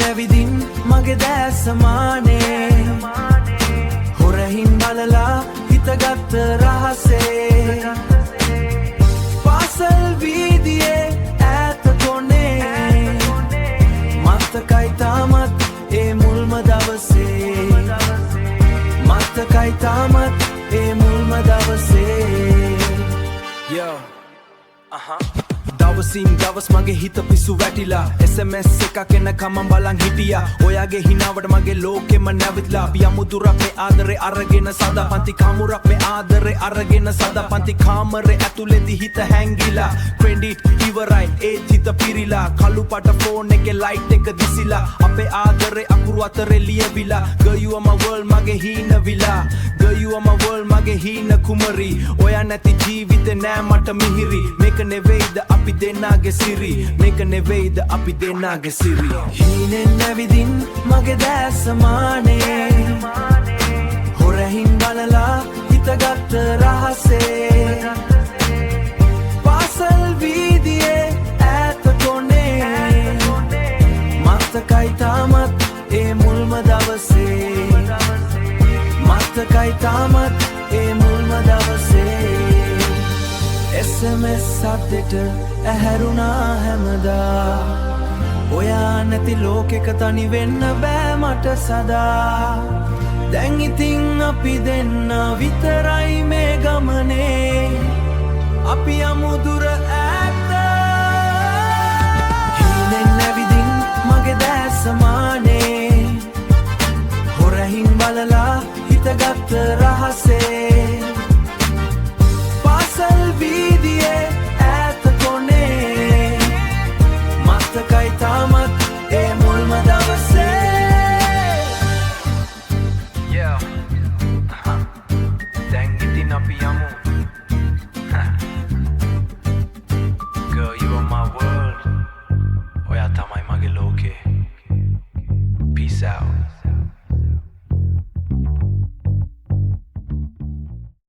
නැවිදින් මගේ දැස් සමානේ හොරහින් බලලා හිතගත්ත රහසේ පාසල් වීදියේ ඈත කොනේ මතකයි තාමත් ඒ මුල්ම දවසේ මතකයි තාමත් ඒ මුල්ම දවසේ දවසින් දවස් මගේ හිත පිස්සු වැටිලා SMS එකක් එනකම් මම බලන් හිටියා ඔයාගේ හිනාවට මගේ ලෝකෙම නැවිත්ලා අපි යමු දුරක් මේ ආදරේ අරගෙන සදා පන්ති කාමරයක් මේ ආදරේ අරගෙන සදා පන්ති කාමරේ ඇතුලේදී හිත හැංගිලා ක්‍රෙඩිට් ඉවරයි ඒත් හිත පිරිලා කළු පාට ෆෝන් එකේ ලයිට් එක දිසිලා අපේ ආදරේ අකුරු අතරේ ලියවිලා girl you are my world මගේ හීන විලා girl you are my world මගේ හීන කුමරි ඔයා නැති ජීවිතේ නෑ මට මිහිරි මේක නෙවෙයිද අපි දෙන්නාගේ සිරි මේක නෙවෙයිද අපි දෙන්නාගේ සිරි හීනෙන් නැවිදින් මගේ දැස් සමානේ හොරහින් බලලා හිතගත්ත රහසේ පාසල් වීදියේ ඈත කොනේ මතකයි තාමත් ඒ මුල්ම දවසේ මතකයි තාමත් ඒ මුල්ම දවසේ SMS සද්දෙට ඇහැරුණා හැමදා ඔයා නැති ලෝකෙක තනි වෙන්න බෑ මට සදා දැන් ඉතින් අපි දෙන්න විතරයි මේ ගමනේ අපි යමු දුර ඈත හීනෙන් නැවිදින් මගේ දැස් සමානේ හොරහින් බලලා හිතගත්ත රහසේ පාසල් වීදියේ ඈත කොනේ මතකයි තාමත් ඒ මුල්ම දවසේ දැන් ඉතින් අපි යමු Girl you are my world ඔයා තමයි මගේ ලෝකේ Peace out